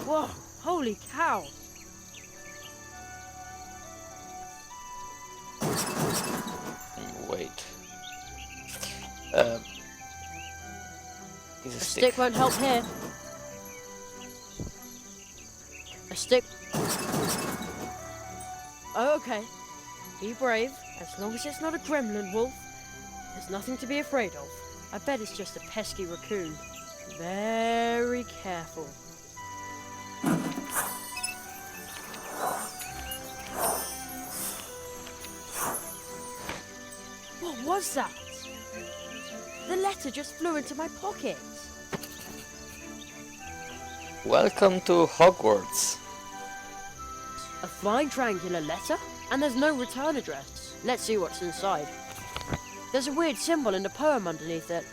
Whoa, holy cow. Wait. Is a A stick won't help here. A stick. Oh, okay. Be brave. As long as it's not a gremlin wolf, there's nothing to be afraid of. I bet it's just a pesky raccoon. Very careful. What was that? The letter just flew into my pocket. Welcome to Hogwarts. A flying triangular letter? And there's no return address. Let's see what's inside. There's a weird symbol in the poem underneath it.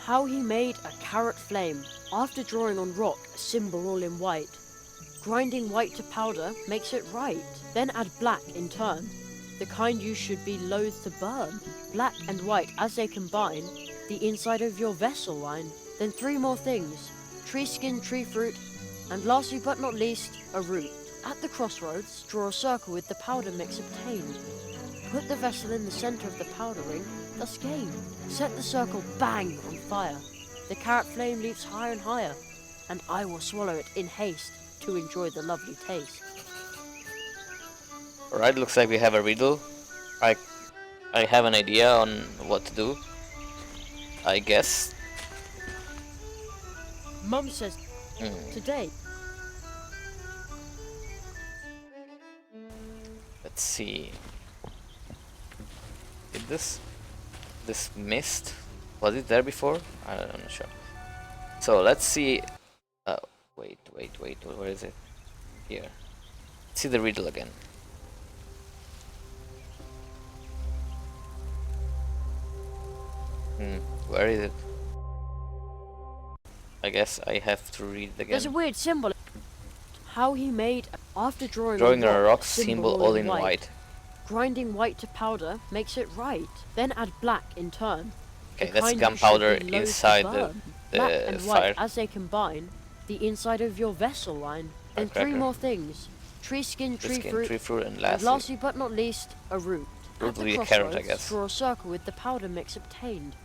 How he made a carrot flame after drawing on rock a symbol all in white. Grinding white to powder makes it right. Then add black in turn. The kind you should be loath to burn. Black and white as they combine, the inside of your vessel line. Then 3 more things. Tree skin, tree fruit, and lastly but not least, a root. At the crossroads, draw a circle with the powder mix obtained. Put the vessel in the center of the powder ring, thus gained. Set the circle bang on fire. The carrot flame leaps higher and higher, and I will swallow it in haste to enjoy the lovely taste. Alright, looks like we have a riddle. I have an idea on what to do, I guess. Mum says today. Let's see. Did this mist, was it there before? I'm not sure. So let's see. Wait, where is it? Here. Let's see the riddle again. Where is it? I guess I have to read it again. There's a weird symbol. How he made after drawing a rock symbol all in white. Grinding white to powder makes it right. Then add black in turn. Okay, that's gunpowder inside the black and fire. white as they combine, the inside of your vessel line. Then 3 more things. Tree skin, tree fruit, and lastly but not least, a root. Root will be a carrot, I guess. Draw a circle with the powder mix obtained.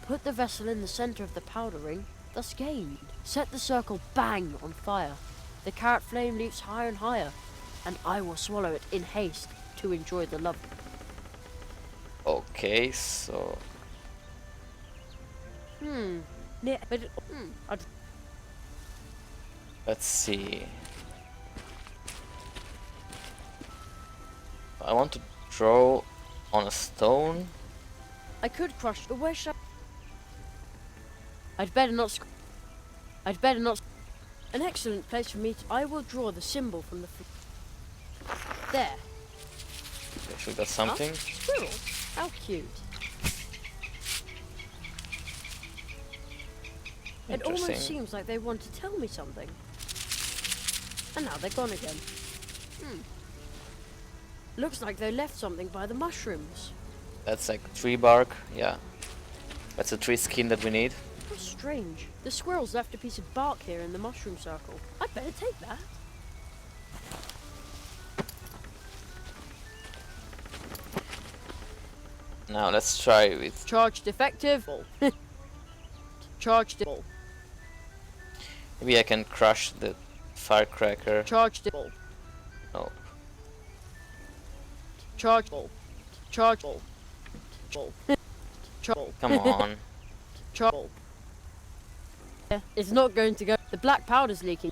Put the vessel in the center of the powder ring, thus gained. Set the circle bang on fire. The carrot flame leaps higher and higher, and I will swallow it in haste to enjoy the love. Okay, so let's see. I want to draw on a stone. I could crush the where shall I'd better not. An excellent place for me to. I will draw the symbol from the. There. Okay, so that's something. Squirrel. How cute. It almost seems like they want to tell me something. And now they're gone again. Looks like they left something by the mushrooms. That's like tree bark. Yeah. That's a tree skin that we need. How strange. The squirrels left a piece of bark here in the mushroom circle. I'd better take that. Now let's try with Charged effective. Charged. maybe I can crush the firecracker. Charged. No. Chargeable. Chargeable. Come on. Chargeable. It's not going to go. The black powder's leaking.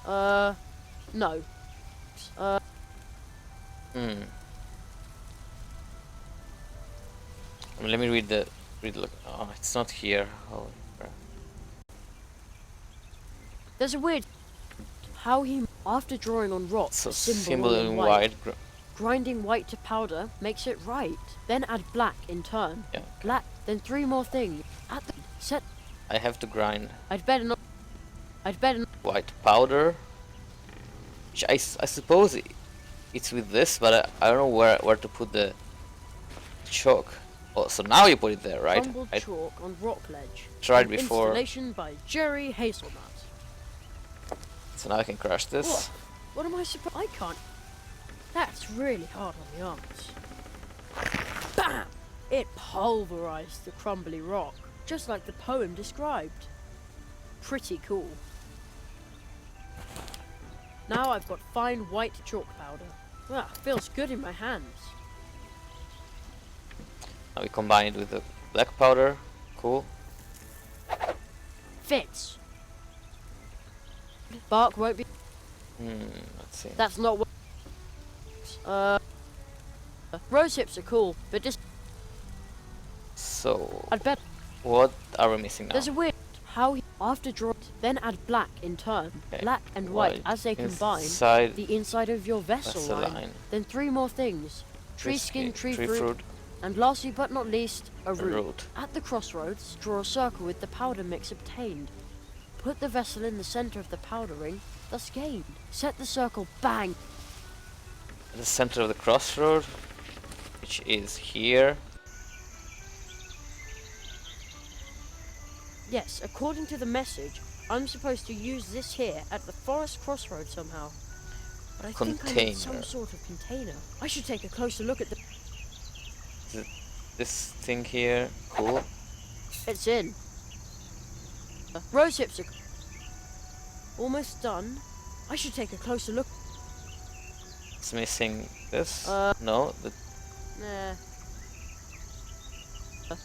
No. Let me read the look. Oh, it's not here. Holy crap. There's a weird. How he after drawing on rock So a symbol in white. Grinding white to powder makes it right. Then add black in turn. Yeah. Black. Then 3 more things. At the set. I have to grind I'd better not. white powder. Which I suppose it's with this, but I don't know where to put the chalk. Oh, so now you put it there, right? Crumbled I chalk on rock ledge. tried An before. Installation by Jerry Hazelnut. So now I can crush this. What am I supposed? I can't. That's really hard on the arms. Bam! It pulverized the crumbly rock, just like the poem described. Pretty cool. Now I've got fine white chalk powder. Ah, feels good in my hands. Now we combine it with the black powder. Cool. Fits. Bark won't be. Let's see. That's not what. Rose hips are cool, but just. So, I'd bet what are we missing now? there's a weird how he, after draw, then add black in turn, Okay. black and white as they combine. Inside The inside of your vessel vessel line. line. Then 3 more things: tree skin, tree fruit, and lastly but not least, a root. At the crossroads, draw a circle with the powder mix obtained. Put the vessel in the center of the powder ring, thus gained. Set the circle bang. The center of the crossroad, which is here. Yes, according to the message, I'm supposed to use this here at the forest crossroad somehow. But I think I need some Container. sort of container. I should take a closer look at the... This thing here, cool. It's in. Rose hips are almost done. I should take a closer look. It's missing this. No, the, Nah.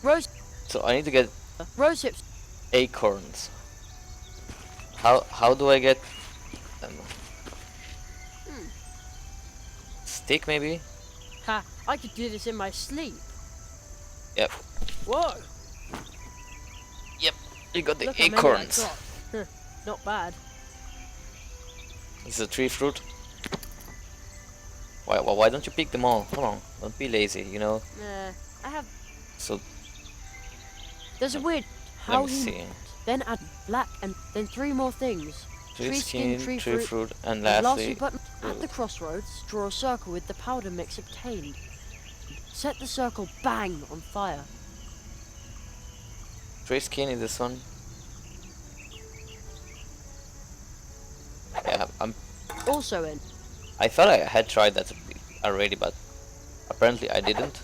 Rose... so I need to get Rose hips... acorns. How do I get them? Stick maybe? Ha! I could do this in my sleep. Yep. Whoa! Yep. You got the Look how many I acorns. got. Huh, not bad. This is a tree fruit. Why don't you pick them all? Come on, don't be lazy, you know. Nah, I have... So There's a weird... let How me he... see. Then add black and then 3 more things. Tree skin, tree fruit, and And lastly, but at the crossroads, draw a circle with the powder mix obtained. Set the circle bang on fire. tree skin is this one. Yeah, Also in. I thought I had tried that already, but apparently I didn't.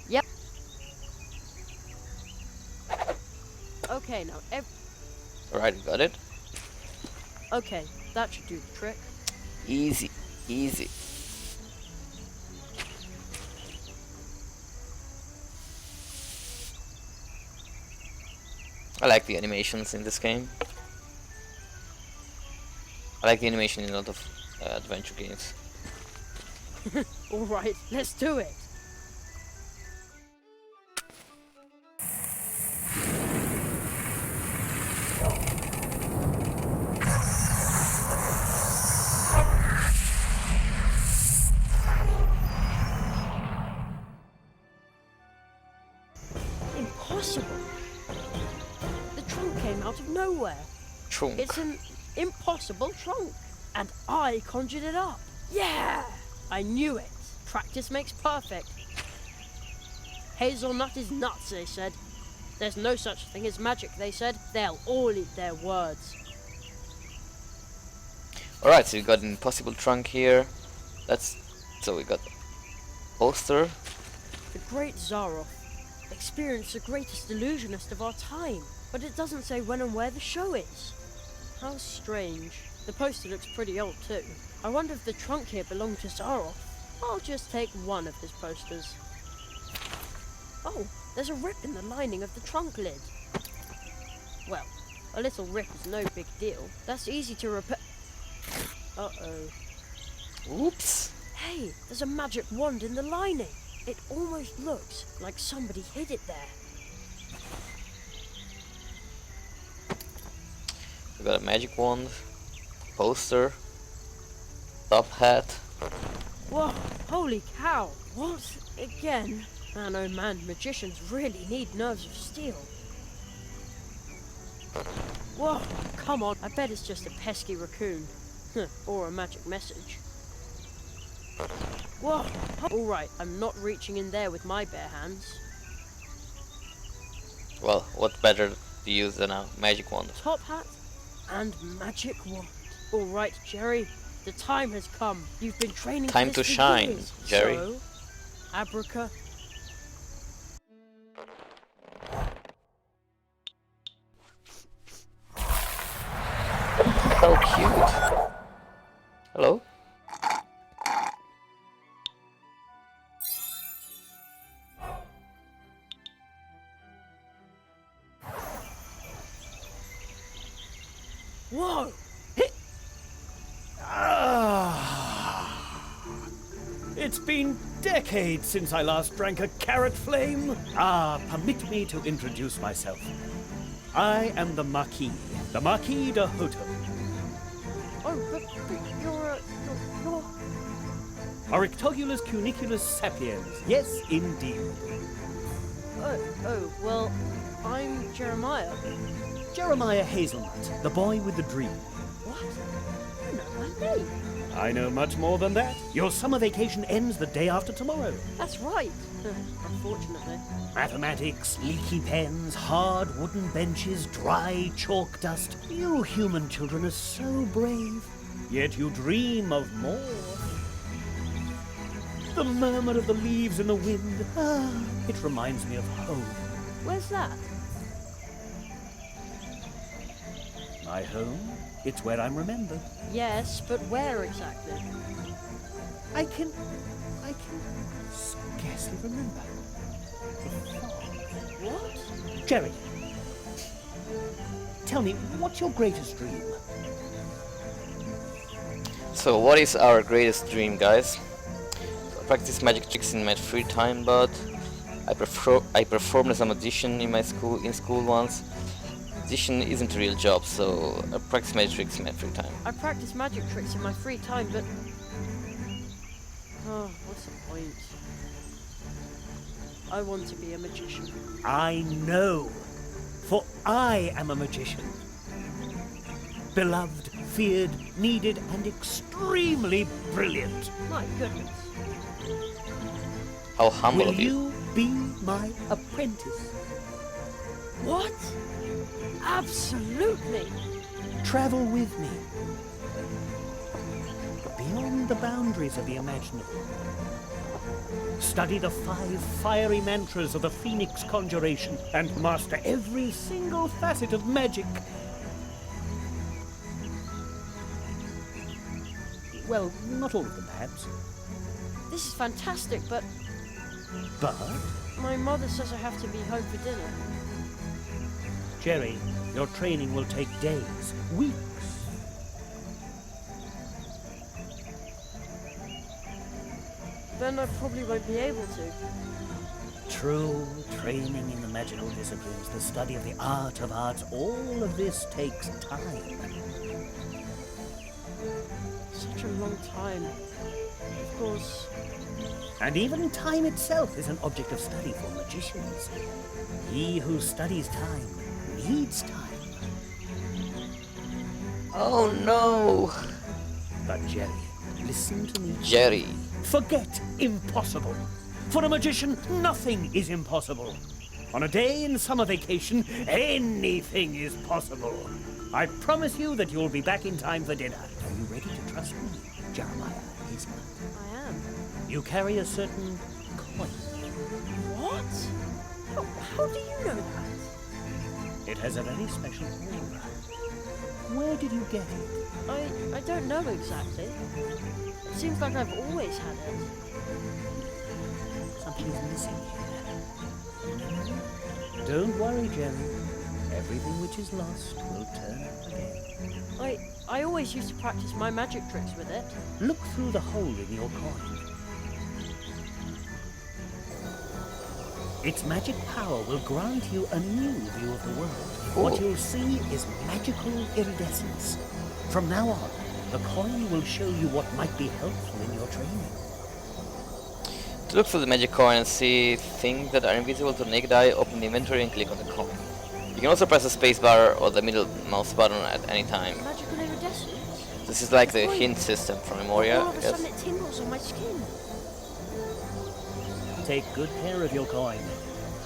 Yep. Okay, now Alright, got it. okay, that should do the trick. Easy, easy. I like the animations in this game. I like the animation in a lot of adventure games. Alright, let's do it. Impossible. The trunk came out of nowhere. Trunk. It's an impossible trunk. And I conjured it up. Yeah! I knew it. Practice makes perfect. Hazelnut is nuts, they said. There's no such thing as magic, they said. They'll all eat their words. Alright, so we got an impossible trunk here. So we got poster. The great Zaroff experienced the greatest illusionist of our time, but it doesn't say when and where the show is. How strange. The poster looks pretty old too. I wonder if the trunk here belonged to Zaroff. I'll just take one of his posters. Oh, there's a rip in the lining of the trunk lid. Well, a little rip is no big deal. That's easy to repair. Uh-oh. Oops. Hey, there's a magic wand in the lining. It almost looks like somebody hid it there. We got a magic wand, poster, top hat. Whoa, holy cow. What? Again? Man, oh man, magicians really need nerves of steel. Whoa, come on. I bet it's just a pesky raccoon. Or a magic message. Whoa, alright, I'm not reaching in there with my bare hands. Well, what better to use than a magic wand? Top hat and magic wand. All right, Jerry, the time has come. You've been training Time for to this for shine, years. Jerry. So, abraca. How cute. Hello? Whoa! It's been decades since I last drank a carrot flame. Permit me to introduce myself. I am the Marquis de Hoto. Oh, but you're Orictogulus cuniculus sapiens. Yes, indeed. well, I'm Jeremiah. Jeremiah Hazelnut, the boy with the dream. What? You know my name. I know much more than that. Your summer vacation ends the day after tomorrow. That's right. Unfortunately. Mathematics, leaky pens, hard wooden benches, dry chalk dust. You human children are so brave. Yet you dream of more. The murmur of the leaves in the wind. It reminds me of home. Where's that? My home? It's where I'm remembered. Yes, but where exactly? I can scarcely remember. The farm. What? Jerry, tell me, what's your greatest dream? So what is our greatest dream, guys? I practice magic tricks in my free time, but I performed as a magician in school once. Magician isn't a real job, so I practice magic tricks in my free time. I practice magic tricks in my free time, but... Oh, what's the point? I want to be a magician. I know, for I am a magician. Beloved, feared, needed, and extremely brilliant. My goodness. How humble Will of you. you be my apprentice? What? Absolutely. Travel with me. Beyond the boundaries of the imaginable. Study the 5 fiery mantras of the Phoenix Conjuration and master every single facet of magic. Well, not all of them, perhaps. This is fantastic, but But, my mother says I have to be home for dinner. Jerry, your training will take days, weeks. Then I probably won't be able to. True, training in the magical disciplines, the study of the art of arts, all of this takes time. Such a long time. Of course. And even time itself is an object of study for magicians. He who studies time needs time. Oh no! But Jerry, listen to me. Jerry. Forget impossible. For a magician, nothing is impossible. On a day in summer vacation, anything is possible. I promise you that you'll be back in time for dinner. Are you ready to trust me, Jeremiah Hazelnut? I am. You carry a certain coin. What? How do you know that? It has a very special aura. Where did you get it? I don't know exactly. It seems like I've always had it. Something is missing here. Don't worry, Jerry. Everything which is lost will turn up again. I always used to practice my magic tricks with it. Look through the hole in your coin. Its magic power will grant you a new view of the world. What you'll see is magical iridescence. From now on, the coin will show you what might be helpful in your training. To look through the magic coin and see things that are invisible to the naked eye, open the inventory and click on the coin. You can also press the space bar or the middle mouse button at any time. Magical iridescence? This is like the hint system from Memoria, All of a sudden yes? it tingles on my skin. Take good care of your coin.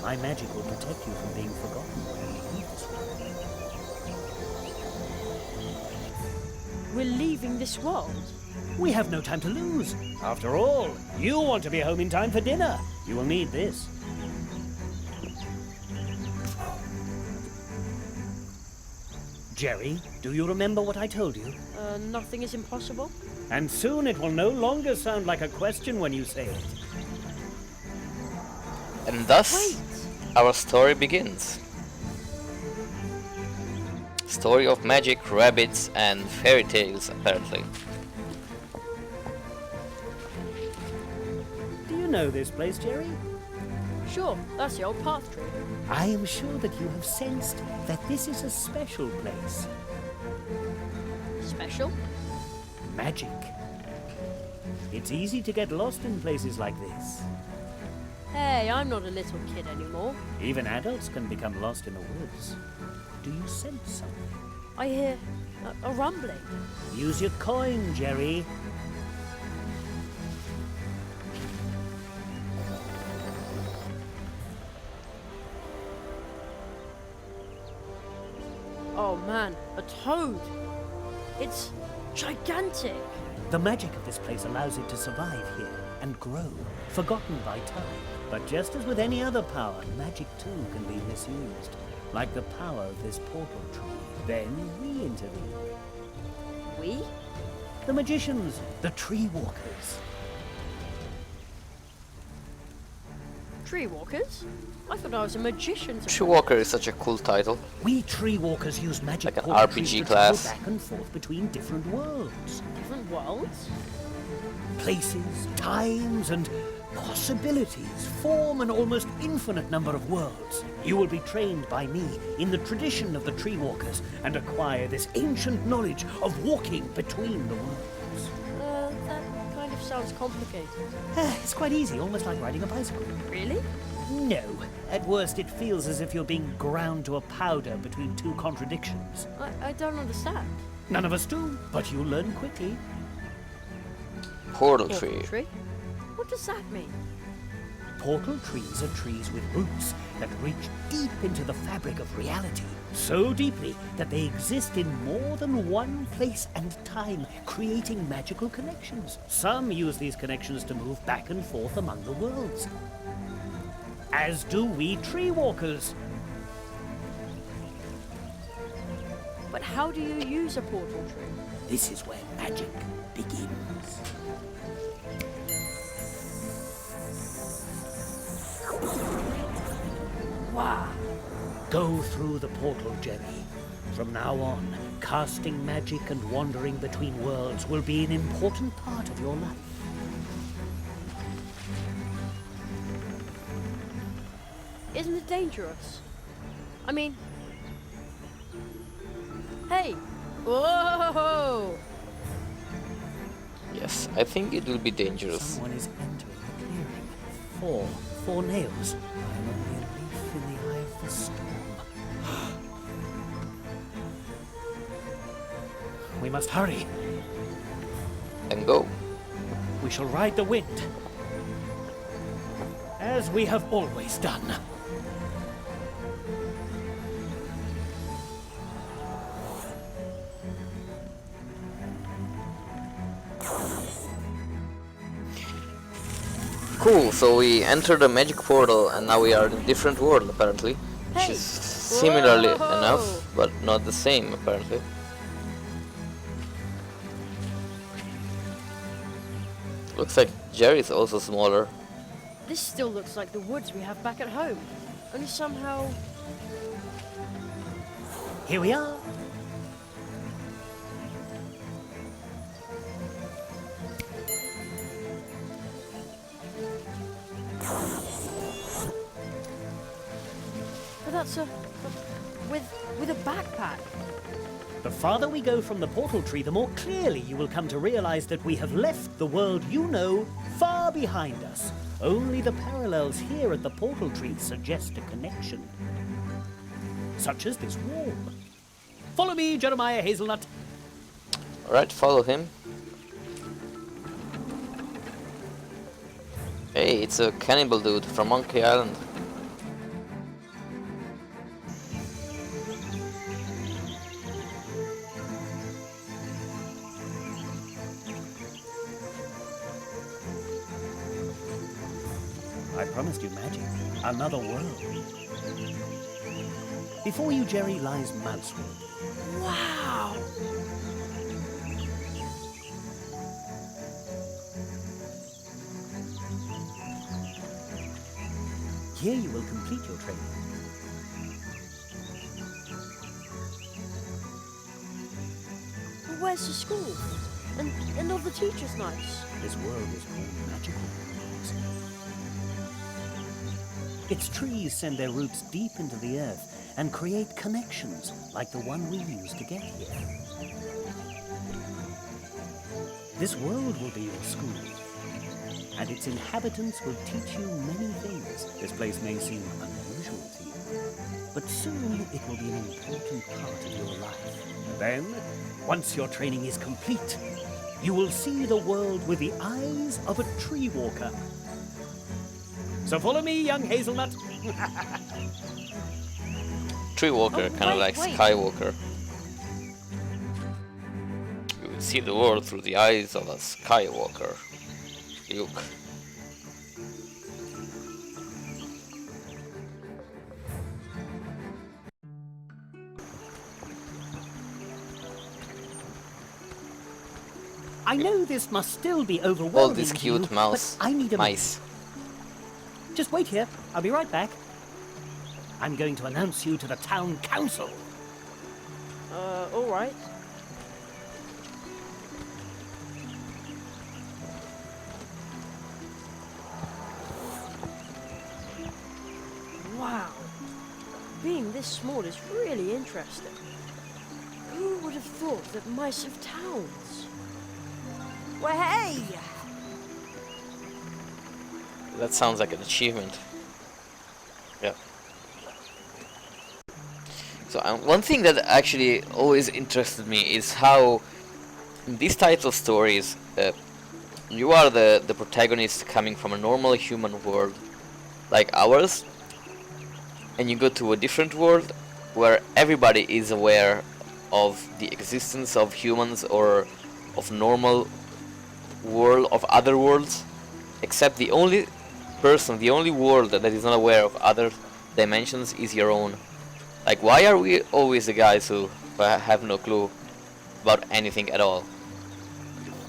My magic will protect you from being forgotten when you leave this world. We're leaving this world. We have no time to lose. After all, you want to be home in time for dinner. You will need this. Jerry, do you remember what I told you? Nothing is impossible? And soon it will no longer sound like a question when you say it. And thus, Wait! our story begins. Story of magic, rabbits, and fairy tales, apparently. Do you know this place, Jerry? Sure, that's the old path tree. I am sure that you have sensed that this is a special place. Special? Magic. It's easy to get lost in places like this. Hey, I'm not a little kid anymore. Even adults can become lost in the woods. Do you sense something? I hear a rumbling. Use your coin, Jerry. Oh man, a toad! It's gigantic! The magic of this place allows it to survive here and grow, forgotten by time. But just as with any other power, magic too can be misused. Like the power of this portal tree. Then we intervene. We? The magicians, the tree walkers. Tree walkers? I thought I was a magician's Tree Walker is such a cool title. We tree walkers use magic Like an portal trees RPG to class. travel back and forth between different worlds. different worlds? Places, times, and possibilities form an almost infinite number of worlds. You will be trained by me in the tradition of the tree walkers and acquire this ancient knowledge of walking between the worlds. That kind of sounds complicated. It's quite easy, almost like riding a bicycle. Really? No. At worst, it feels as if you're being ground to a powder between two contradictions. I don't understand. None of us do, but you'll learn quickly. Portal Portal tree. What does that mean? Portal trees are trees with roots that reach deep into the fabric of reality. So deeply that they exist in more than one place and time, creating magical connections. Some use these connections to move back and forth among the worlds. As do we tree walkers. But how do you use a portal tree? This is where magic begins. Wow. Go through the portal, Jerry. From now on, casting magic and wandering between worlds will be an important part of your life. Isn't it dangerous? I mean... Hey! Whoa! Yes, I think it will be dangerous. Someone is entering the clearing. Four nails. I am only a leaf in the eye of the storm. We must hurry. And go. We shall ride the wind. As we have always done. Cool, so we entered a magic portal and now we are in a different world apparently. Which Hey. is similarly Whoa. enough, but not the same apparently. Looks like Jerry's also smaller. This still looks like the woods we have back at home. Only somehow... Here we are. But that's with a backpack. The farther we go from the portal tree, the more clearly you will come to realize that we have left the world you know far behind us. Only the parallels here at the portal tree suggest a connection. Such as this wall. Follow me, Jeremiah Hazelnut. Alright, follow him. Hey, it's a cannibal dude from Monkey Island. promised you magic. Another world. Before you, Jerry, lies Mouse World. Wow! Here you will complete your training. But where's the school? And all the teachers nice? This world is all magical. Its trees send their roots deep into the earth and create connections like the one we use to get here. This world will be your school, and its inhabitants will teach you many things. This place may seem unusual to you, but soon it will be an important part of your life. Then, once your training is complete, you will see the world with the eyes of a tree walker. So follow me, young hazelnut. Tree walker, Oh, kind of like wait. Skywalker. You will see the world through the eyes of a Skywalker. Luke. I know this must still be overwhelming All these to cute you, mouse but I need a mice. Just wait here. I'll be right back. I'm going to announce you to the town council. Alright. Wow. Being this small is really interesting. Who would have thought that mice have towns? Well, hey! That sounds like an achievement. Yeah. So one thing that actually always interested me is how in these title stories you are the protagonist coming from a normal human world like ours, and you go to a different world where everybody is aware of the existence of humans or of normal world, of other worlds, except the only world that is not aware of other dimensions is your own. Like, why are we always the guys who have no clue about anything at all?